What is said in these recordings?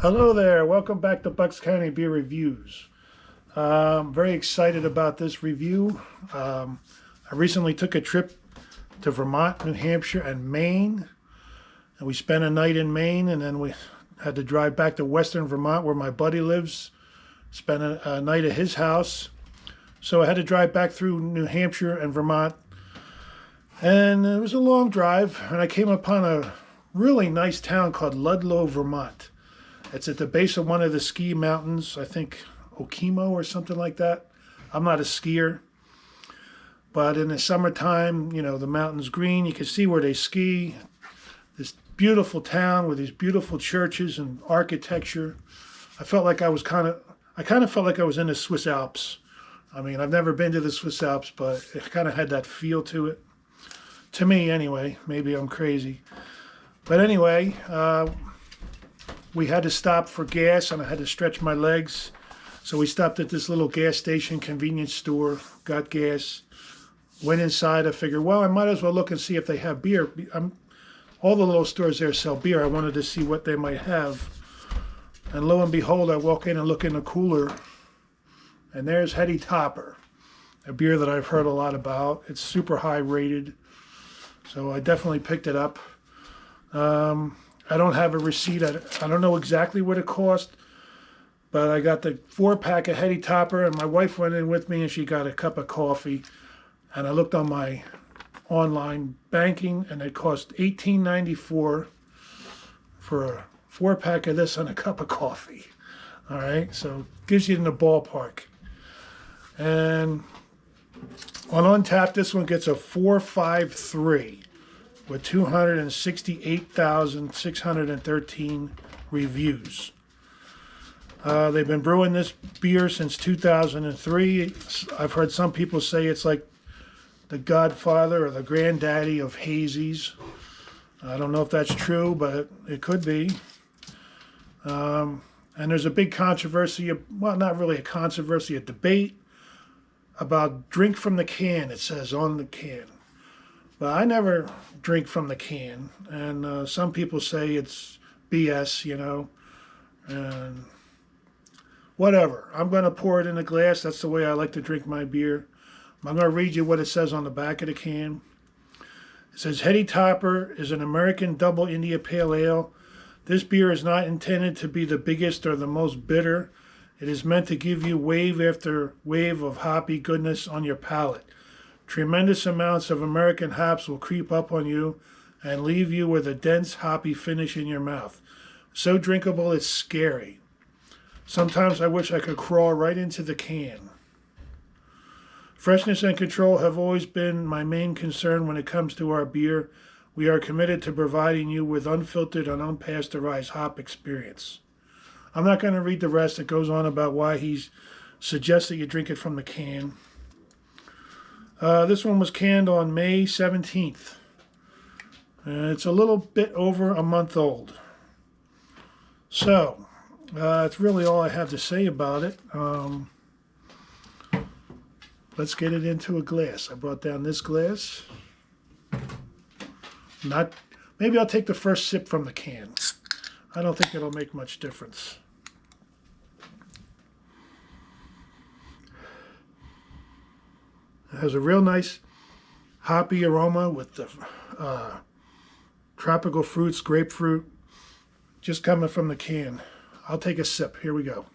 Hello there. Welcome back to Bucks County Beer Reviews. I'm very excited about this review. I recently took a trip to Vermont, New Hampshire, and Maine. And we spent a night in Maine, and then we had to drive back to Western Vermont where my buddy lives, spend a night at his house. So I had to drive back through New Hampshire and Vermont. And it was a long drive, and I came upon a really nice town called Ludlow, Vermont. It's at the base of one of the ski mountains, I think Okemo or something like that. I'm not a skier, but in the summertime, the mountain's green. You can see where they ski. This beautiful town with these beautiful churches and architecture. I felt like I kind of felt like I was in the Swiss Alps. I mean, I've never been to the Swiss Alps, but it kind of had that feel to it. To me, anyway. Maybe I'm crazy. But anyway, we had to stop for gas, and I had to stretch my legs. So we stopped at this little gas station convenience store, got gas, went inside. I figured, well, I might as well look and see if they have beer. All the little stores there sell beer. I wanted to see what they might have. And lo and behold, I walk in and look in the cooler, and there's Heady Topper, a beer that I've heard a lot about. It's super high rated, so I definitely picked it up. I don't have a receipt. I don't know exactly what it cost, but I got the 4-pack of Heady Topper, and my wife went in with me, and she got a cup of coffee. And I looked on my online banking, and it cost $18.94 for a 4-pack of this and a cup of coffee. All right, so gives you in the ballpark. And on Untappd, this one gets a 4.53 with 268,613 reviews. They've been brewing this beer since 2003. I've heard some people say it's like the godfather or the granddaddy of hazies. I don't know if that's true, but it could be. And there's a big controversy, well, not really a controversy, a debate about drink from the can, it says on the can. But I never drink from the can, and some people say it's BS, and whatever. I'm going to pour it in a glass. That's the way I like to drink my beer. I'm going to read you what it says on the back of the can. It says, Heady Topper is an American double India Pale Ale. This beer is not intended to be the biggest or the most bitter. It is meant to give you wave after wave of hoppy goodness on your palate. Tremendous amounts of American hops will creep up on you and leave you with a dense, hoppy finish in your mouth. So drinkable, it's scary. Sometimes I wish I could crawl right into the can. Freshness and control have always been my main concern when it comes to our beer. We are committed to providing you with unfiltered and unpasteurized hop experience. I'm not going to read the rest. It goes on about why he suggests that you drink it from the can. This one was canned on May 17th. It's a little bit over a month old. So, that's really all I have to say about it. Let's get it into a glass. I brought down this glass. Maybe I'll take the first sip from the can. I don't think it'll make much difference. It has a real nice hoppy aroma with the tropical fruits, grapefruit, just coming from the can. I'll take a sip. Here we go.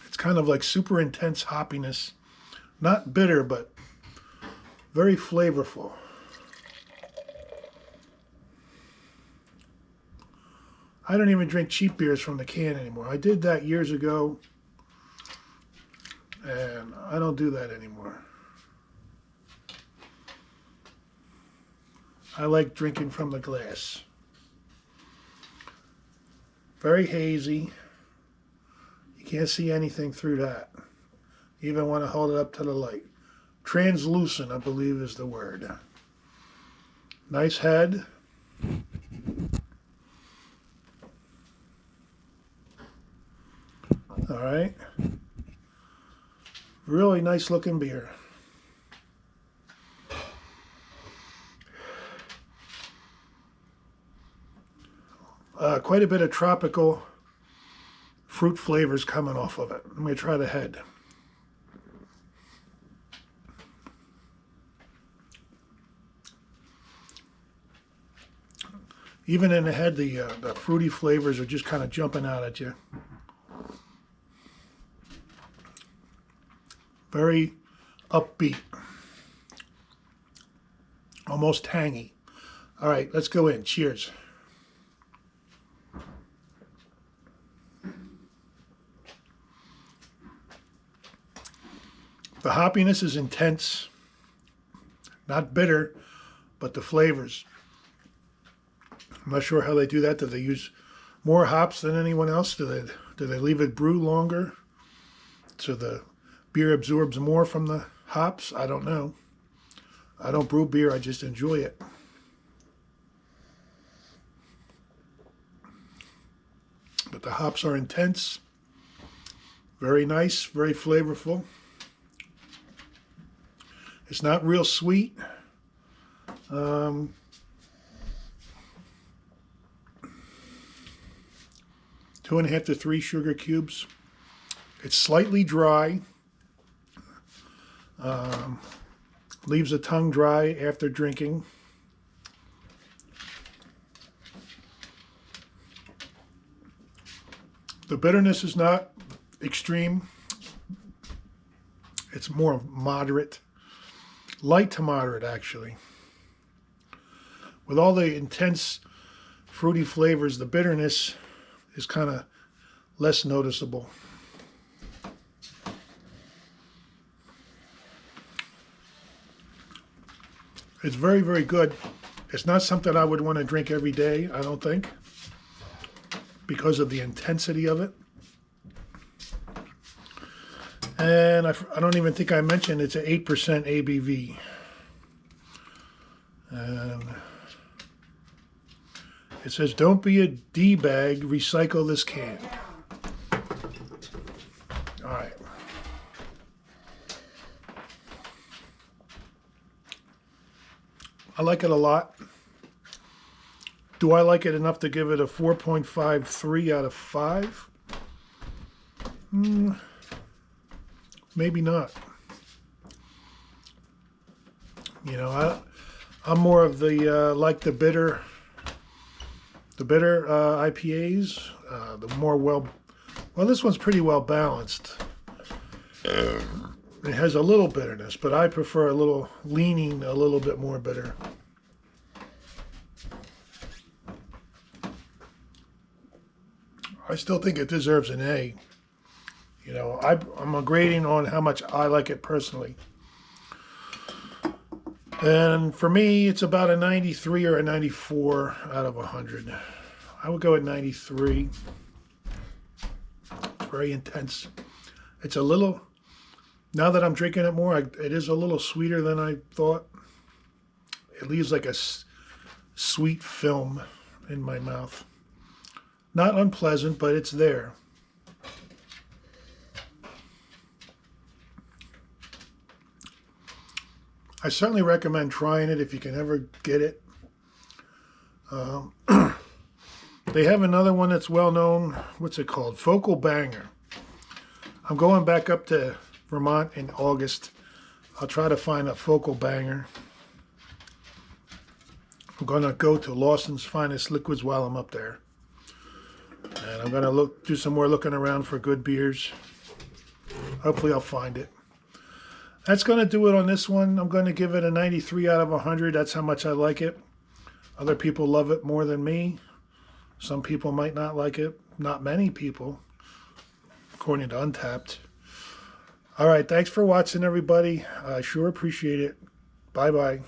It's kind of like super intense hoppiness. Not bitter, but very flavorful. I don't even drink cheap beers from the can anymore. I did that years ago, and I don't do that anymore. I like drinking from the glass. Very hazy. You can't see anything through that. You even want to hold it up to the light. Translucent, I believe is the word. Nice head. All right. Really nice looking beer. quite a bit of tropical fruit flavors coming off of it. I'm going to try the head. Even in the head, the fruity flavors are just kind of jumping out at you. Very upbeat. Almost tangy. All right, let's go in. Cheers. The hoppiness is intense. Not bitter, but the flavors. I'm not sure how they do that. Do they use more hops than anyone else? Do they leave it brew longer so the beer absorbs more from the hops? I don't know. I don't brew beer. I just enjoy it. But the hops are intense. Very nice. Very flavorful. It's not real sweet. 2.5 to 3 sugar cubes. It's slightly dry. Leaves the tongue dry after drinking. The bitterness is not extreme. It's more moderate. Light to moderate, actually. With all the intense fruity flavors, the bitterness is kind of less noticeable. It's very, very good. It's not something I would want to drink every day, I don't think, because of the intensity of it. And I don't even think I mentioned it's an 8% ABV. And it says, don't be a D-bag, recycle this can. All right. I like it a lot. Do I like it enough to give it a 4.53 out of 5? Maybe not. You know, I'm more of the like the bitter IPAs. The more well, this one's pretty well balanced. It has a little bitterness, but I prefer a little leaning, a little bit more bitter. I still think it deserves an A. You know, I'm a grading on how much I like it personally. And for me, it's about a 93 or a 94 out of 100. I would go at 93. Very intense. It's a little, now that I'm drinking it more, it is a little sweeter than I thought. It leaves like a sweet film in my mouth. Not unpleasant, but it's there. I certainly recommend trying it if you can ever get it. They have another one that's well known. What's it called? Focal Banger. I'm going back up to Vermont in August. I'll try to find a Focal Banger. I'm going to go to Lawson's Finest Liquids while I'm up there. And I'm going to do some more looking around for good beers. Hopefully I'll find it. That's going to do it on this one. I'm going to give it a 93 out of 100. That's how much I like it. Other people love it more than me. Some people might not like it. Not many people, according to Untapped. All right, thanks for watching, everybody. I sure appreciate it. Bye-bye.